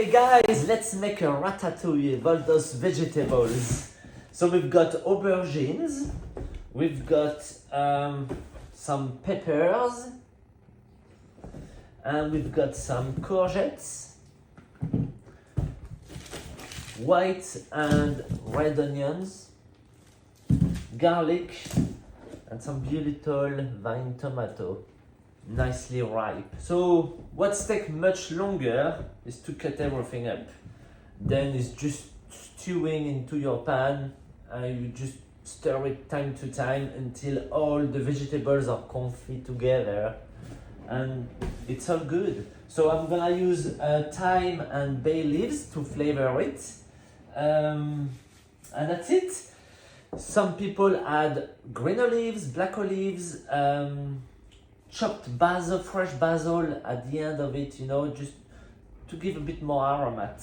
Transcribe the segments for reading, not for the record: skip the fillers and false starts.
Okay guys, let's make a ratatouille with all those vegetables. So we've got aubergines, we've got some peppers, and we've got some courgettes, white and red onions, garlic, and some beautiful vine tomato, nicely ripe. So what's take much longer is to cut everything up. Then it's just stewing into your pan, and you just stir it time to time until all the vegetables are comfy together, and it's all good. So I'm gonna use thyme and bay leaves to flavor it, and that's it. Some people add green olives, black olives, chopped basil, fresh basil at the end of it, you know, just to give a bit more aromat.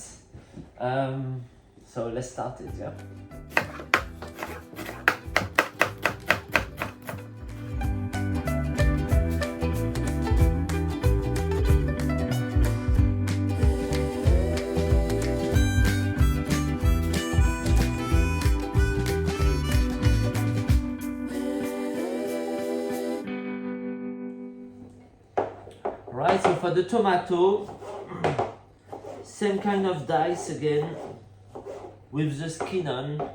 So let's start it, yeah? Right, so for the tomato, same kind of dice again, with the skin on.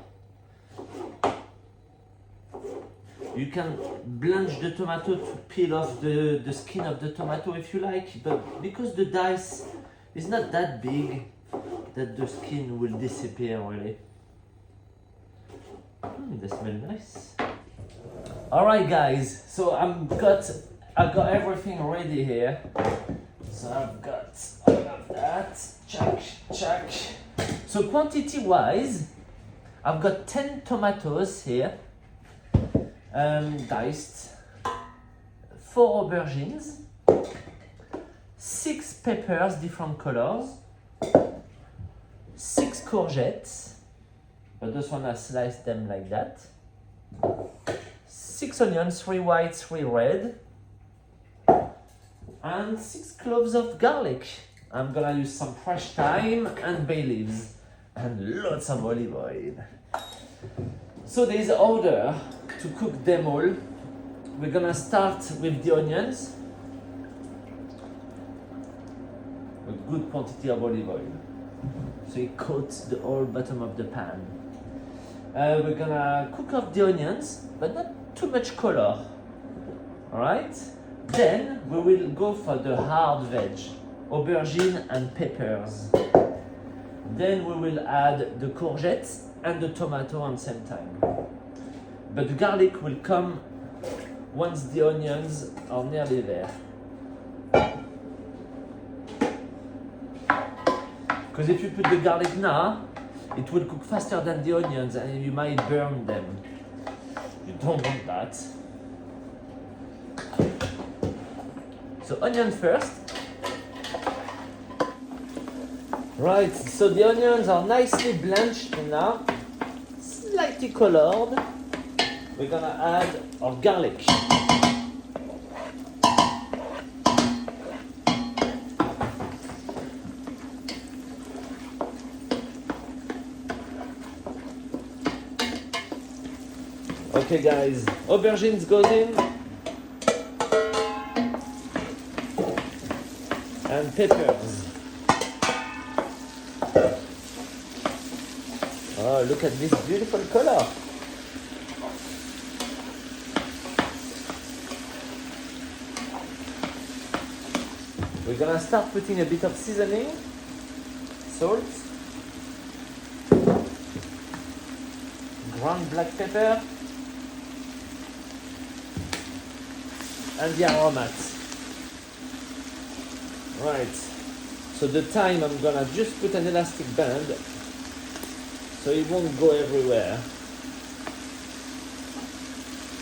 You can blanch the tomato to peel off the skin of the tomato if you like, but because the dice is not that big, that the skin will disappear really. They smell nice. Alright guys, so I got everything ready here. So I've got all of that, check. So quantity wise, I've got 10 tomatoes here, diced, 4 aubergines, 6 peppers, different colors, 6 courgettes, but this one I sliced them like that, 6 onions, 3 white, 3 red, and 6 cloves of garlic. I'm gonna use some fresh thyme and bay leaves and lots of olive oil. So there's order to cook them all. We're gonna start with the onions. A good quantity of olive oil, so it coats the whole bottom of the pan. We're gonna cook up the onions, but not too much color. Alright? Then we will go for the hard veg, aubergine and peppers. Then we will add the courgettes and the tomato at the same time. But the garlic will come once the onions are nearly there. Because if you put the garlic now, it will cook faster than the onions and you might burn them. You don't want that. So onion first. Right, so the onions are nicely blanched now, slightly colored. We're gonna add our garlic. Okay guys, aubergines goes in. And peppers. Oh, look at this beautiful color. We're gonna start putting a bit of seasoning, salt, ground black pepper, and the aromats. Right, so the thyme I'm gonna just put an elastic band so it won't go everywhere,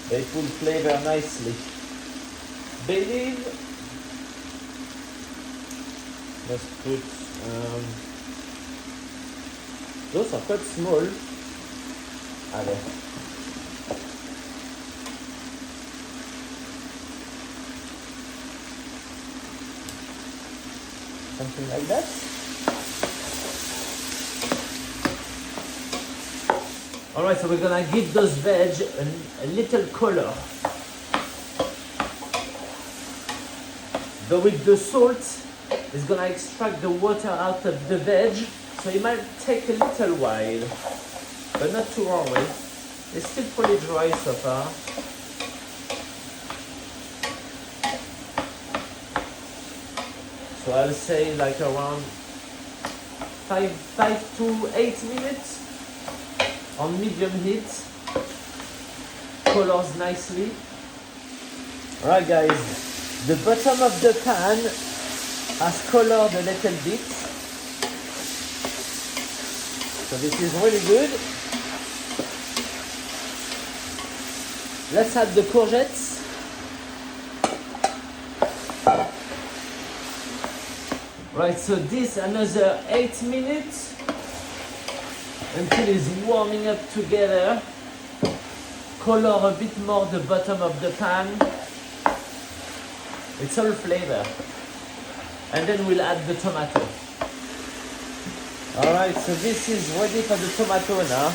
but it will flavor nicely. Bay leaf, let's put, those are quite small. Allez. Something like that. Alright, so we're gonna give those veg a little color. But with the salt, it's gonna extract the water out of the veg, so it might take a little while, but not too long. It's still pretty dry so far. So I'll say like around 5 to 8 minutes on medium heat. Colors nicely. Alright guys, the bottom of the pan has colored a little bit. So this is really good. Let's add the courgettes. Right, so this another 8 minutes until it's warming up together. Color a bit more the bottom of the pan. It's all flavor. And then we'll add the tomato. Alright, so this is ready for the tomato now.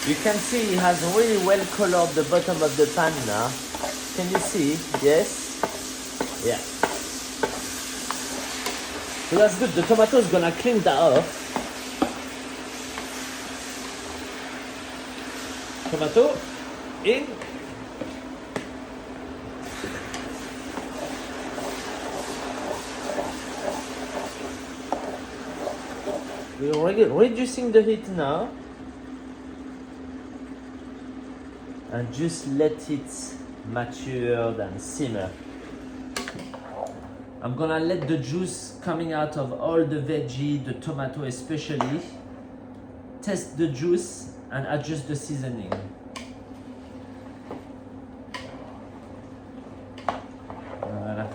You can see it has really well colored the bottom of the pan now. Can you see? Yes? Yeah. So that's good. The tomato is gonna clean that off. Tomato in. We're reducing the heat now. And just let it mature and simmer. I'm gonna let the juice coming out of all the veggie, the tomato especially, test the juice and adjust the seasoning. Voilà.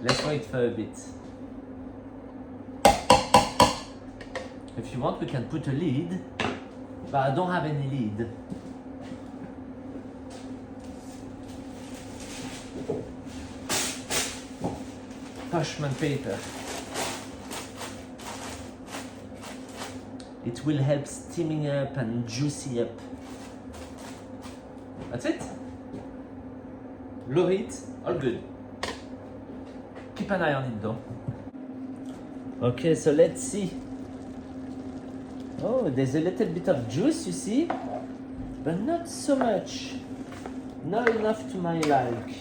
Let's wait for a bit. If you want, we can put a lid, but I don't have any lid. Parchment paper. It will help steaming up and juicy up. That's it. Low heat, all good. Keep an eye on it though. Okay, so let's see. Oh, there's a little bit of juice, you see, but not so much. Not enough to my like.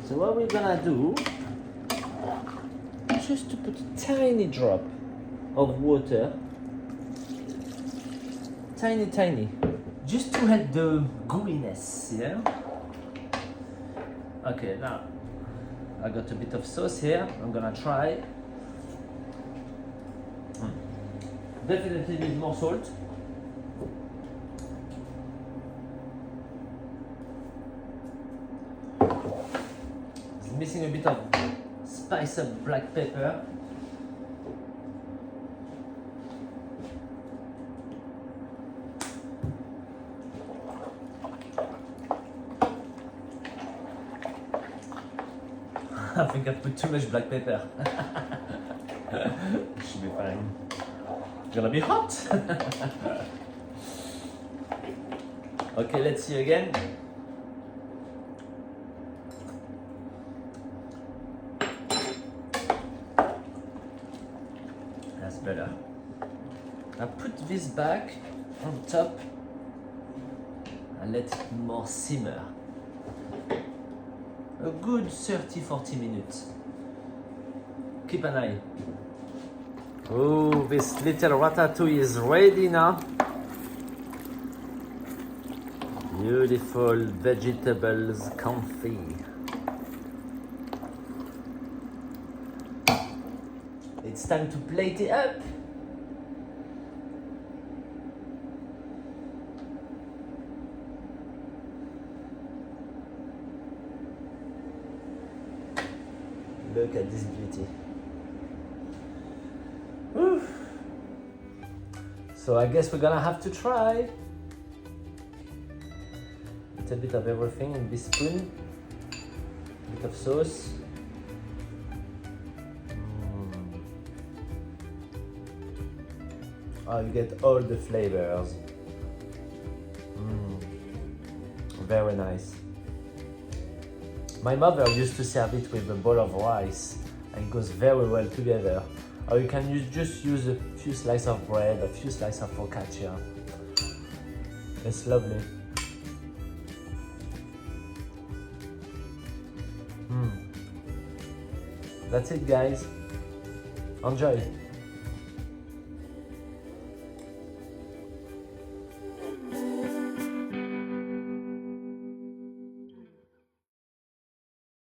So what we're gonna do, just to put a tiny drop of water, tiny, just to help the gooiness, yeah? Okay, now I got a bit of sauce here. I'm gonna try. Definitely need more salt. It's missing a bit of spice of black pepper. I think I put too much black pepper. Should be fine. Gonna be hot. Okay, let's see again. That's better. Now put this back on top and let it more simmer. A good 30-40 minutes. Keep an eye. Oh, this little ratatouille is ready now. Beautiful vegetables confit. It's time to plate it up. Look at this beauty. Whew. So I guess we're gonna have to try. A bit of everything in this spoon. bit of sauce. Oh, you get all the flavors. Very nice. My mother used to serve it with a bowl of rice and it goes very well together. Or you can just use a few slices of bread, a few slices of focaccia. It's lovely. That's it, guys. Enjoy.